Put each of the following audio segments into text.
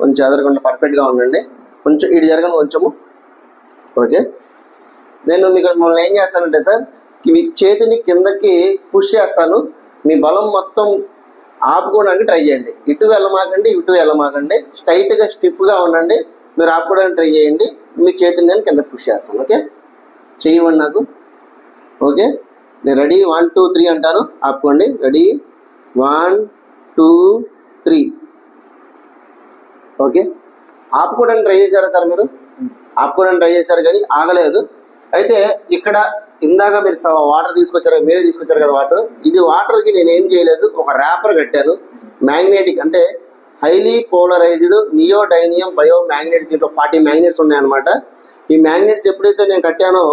కొంచెం ఎదరకుండా పర్ఫెక్ట్గా ఉండండి. కొంచెం ఇటు జరగండి కొంచెము. ఓకే, నేను మీకు మిమ్మల్ని ఏం చేస్తానంటే సార్, మీ చేతిని కిందకి పుష్ చేస్తాను. మీ బలం మొత్తం ఆపుకోవడానికి ట్రై చేయండి. ఇటు వెళ్ళమాకండి, ఇటు వెళ్ళమాకండి. స్ట్రైట్గా స్టిఫ్గా ఉండండి. మీరు ఆపుకోవడానికి ట్రై చేయండి. మీ చేతిని నేను కిందకి పుష్ చేస్తాను. ఓకే, చెయ్యండి నాకు. ఓకే, నేను రెడీ 1 2 3 అంటాను, ఆపుకోండి. రెడీ 1 2 3. ఓకే, ఆపుకోవడానికి ట్రై చేశారా సార్? మీరు ఆపుకోవడానికి ట్రై చేశారు కానీ ఆగలేదు. అయితే ఇక్కడ ఇందాక మీరు వాటర్ తీసుకొచ్చారు, మీరే తీసుకొచ్చారు కదా వాటర్. ఇది వాటర్కి నేను ఏం చేయలేదు, ఒక ర్యాపర్ కట్టాను. మ్యాగ్నెటిక్ అంటే హైలీ పోలరైజ్డ్ నియోడైనియం బయో మ్యాగ్నెట్స్. దీంట్లో 40 మ్యాగ్నెట్స్ ఉన్నాయన్నమాట. ఈ మ్యాగ్నెట్స్ ఎప్పుడైతే నేను కట్టానో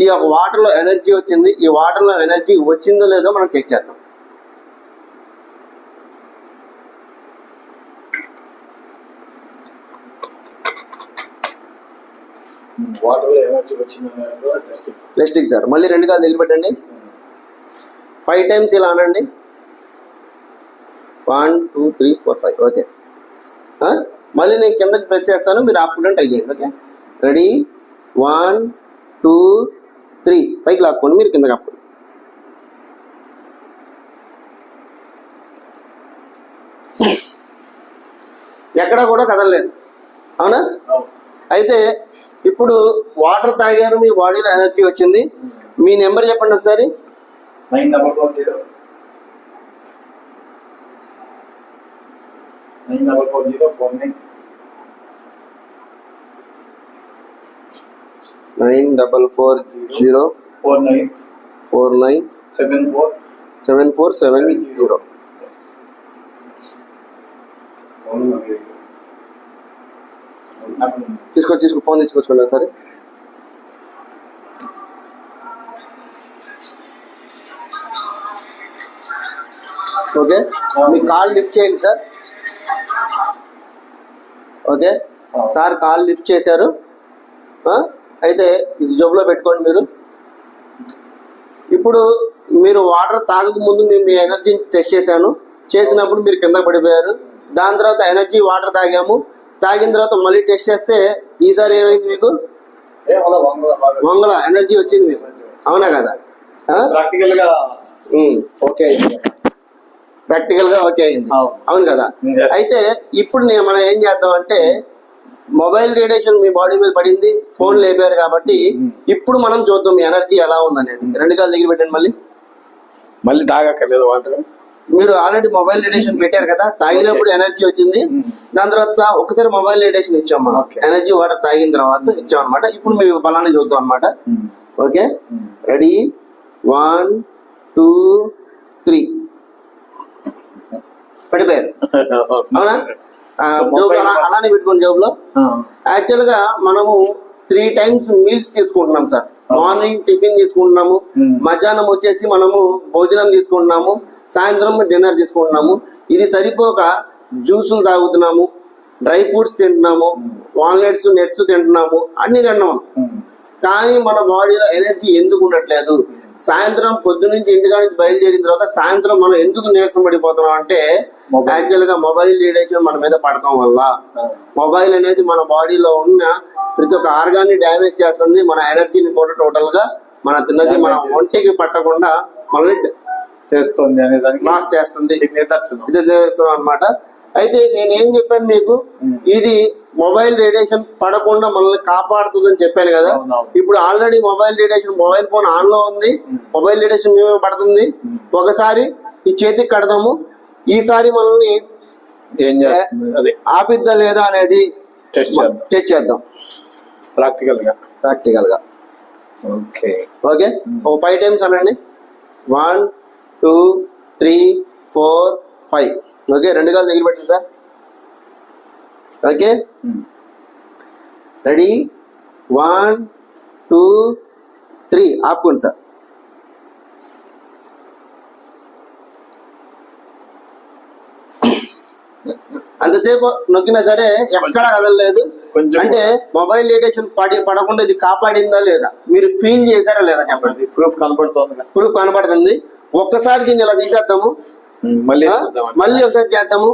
ఈ ఒక వాటర్లో ఎనర్జీ వచ్చింది. ఈ వాటర్లో ఎనర్జీ వచ్చిందో లేదో మనం టెస్ట్ చేద్దాం. వాటర్లో ఎనర్జీ వచ్చిందో ప్లాస్టిక్ సార్. మళ్ళీ 2 కాలు దగ్గర పెట్టండి. 5 టైమ్స్ ఇలా అనండి. 1 2 3 4 5. ఓకే, మళ్ళీ నేను కిందకి ప్రెస్ చేస్తాను, మీరు ఆపుకోవడానికి ట్రై చేయండి. Okay, ready 1 2 3. పైకి లాక్కోండి, మీరు కిందకి ఆపుకోండి. ఎక్కడా కూడా కదలలేదు, అవునా? అయితే ఇప్పుడు వాటర్ తాగారు, మీ బాడీలో ఎనర్జీ వచ్చింది. మీ నెంబర్ చెప్పండి ఒకసారి. 944 944 49 7470. తీసుకో ఫోన్ తీసుకొచ్చుకోండి ఒకసారి. ఓకే, మీ కాల్ లిఫ్ట్ చేయండి sir. Okay sir, call lift చేశారు. అయితే ఇది జోబులో పెట్టుకోండి మీరు. ఇప్పుడు మీరు వాటర్ తాగక ముందు మీ ఎనర్జీని టెస్ట్ చేసినప్పుడు మీరు కిందకి పడిపోయారు. దాని తర్వాత ఎనర్జీ వాటర్ తాగాము. తాగిన తర్వాత మళ్ళీ టెస్ట్ చేస్తే ఈసారి ఏమైంది, మీకు వంగల ఎనర్జీ వచ్చింది మీకు, అవునా కదా? ప్రాక్టికల్గా ఓకే అయింది, అవును కదా? అయితే ఇప్పుడు మనం ఏం చేద్దాం అంటే, మొబైల్ రేడియేషన్ మీ బాడీ మీద పడింది, ఫోన్ లేపారు కాబట్టి ఇప్పుడు మనం చూద్దాం మీ ఎనర్జీ ఎలా ఉందనేది. 2 కాలు దగ్గర పెట్టండి. మళ్ళీ తాగక్కర్లేదు వాటర్. మీరు ఆల్రెడీ మొబైల్ రేడియేషన్ పెట్టారు కదా, తాగినప్పుడు ఎనర్జీ వచ్చింది. దాని తర్వాత ఒకసారి మొబైల్ రేడియేషన్ ఇచ్చాం మనం, ఎనర్జీ వాటర్ తాగిన తర్వాత ఇచ్చాం అనమాట. ఇప్పుడు మీ బలాన్ని చూద్దాం అనమాట. Okay, ready 1 2 3. పడిపోయారు, అవునా? జోబులో అలానే పెట్టుకోండి జోబులో. యాక్చువల్గా మనము 3 టైమ్స్ మీల్స్ తీసుకుంటున్నాం సార్. మార్నింగ్ టిఫిన్ తీసుకుంటున్నాము, మధ్యాహ్నం వచ్చేసి మనము భోజనం తీసుకుంటున్నాము, సాయంత్రం డిన్నర్ తీసుకుంటున్నాము. ఇది సరిపోక జ్యూసులు తాగుతున్నాము, డ్రై ఫ్రూట్స్ తింటున్నాము, వాల్నట్స్ నట్స్ తింటున్నాము, అన్ని తింటున్నాము. కానీ మన బాడీలో ఎనర్జీ ఎందుకు ఉండట్లేదు? సాయంత్రం పొద్దునుంచి ఇంటికా నుంచి బయలుదేరిన తర్వాత సాయంత్రం మనం ఎందుకు నీరసం పడిపోతున్నాం అంటే, యాక్చువల్గా మొబైల్ రేడియేషన్ మన మీద పడటం వల్ల. మొబైల్ అనేది మన బాడీలో ఉన్న ప్రతి ఒక్క ఆర్గాన్ని డ్యామేజ్ చేస్తుంది. మన ఎనర్జీని కూడా టోటల్ గా మన తిన్నది మన ఒంటికి పట్టకుండా మనల్ని చేస్తుంది అనే దానికి లాస్ చేస్తుంది. ఇది నిదర్శనం అనమాట. అయితే నేనేం చెప్పాను మీకు, ఇది మొబైల్ రేడియేషన్ పడకుండా మనల్ని కాపాడుతుంది అని చెప్పాను కదా. ఇప్పుడు ఆల్రెడీ మొబైల్ ఫోన్ ఆన్ లో ఉంది, మొబైల్ రేడియేషన్ మేమే పడుతుంది. ఒకసారి ఈ చేతికి కడదాము, ఈసారి మనల్ని ఏం చేస్తుంది అది ఆపిద్దా లేదా అనేది టెస్ట్ చేద్దాం ప్రాక్టికల్ గా. ఓకే, 5 టైమ్స్ అనండి. 1 2 3 4 5. ఓకే, 2 కాలు దగ్గర పెట్టండి సార్. Okay, ready 1 2 3. ఆపుకోండి సార్. అంతసేపు నొక్కినా సరే ఎక్కడా కదలలేదు. అంటే మొబైల్ రేడియేషన్ పడకుండా ఇది కాపాడిందా లేదా, మీరు ఫీల్ చేశారా లేదా చెప్పండి. ప్రూఫ్ కనపడుతుంది. ఒక్కసారి దీన్ని ఇలా తీసేద్దాము. మళ్ళీ మళ్ళీ ఒకసారి చేద్దాము.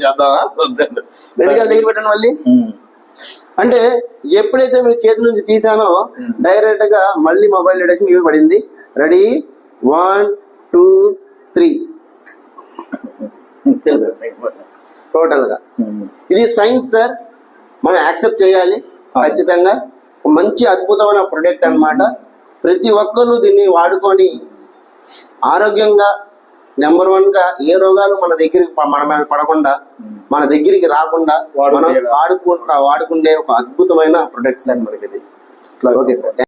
చేద్దామా వద్దండి. మెడికల్ దగ్గర పెట్టండి మళ్ళీ. అంటే ఎప్పుడైతే మీ చేతి నుంచి తీసానో డైరెక్ట్ గా మళ్ళీ మొబైల్ డిటెక్షన్ ఇవి పడింది. రెడీ 1 2 3 టోటల్ గా ఇది సైన్స్ సార్, మనం యాక్సెప్ట్ చేయాలి ఖచ్చితంగా. మంచి అద్భుతమైన ప్రొడక్ట్ అన్నమాట. ప్రతి ఒక్కరు దీన్ని వాడుకొని ఆరోగ్యంగా నెంబర్ 1 గా ఏ రోగాలు మన దగ్గరికి మన మీద పడకుండా మన దగ్గరికి రాకుండా మనం వాడుకుండే ఒక అద్భుతమైన ప్రొడక్ట్ సార్ మనకి ఇది. Okay sir.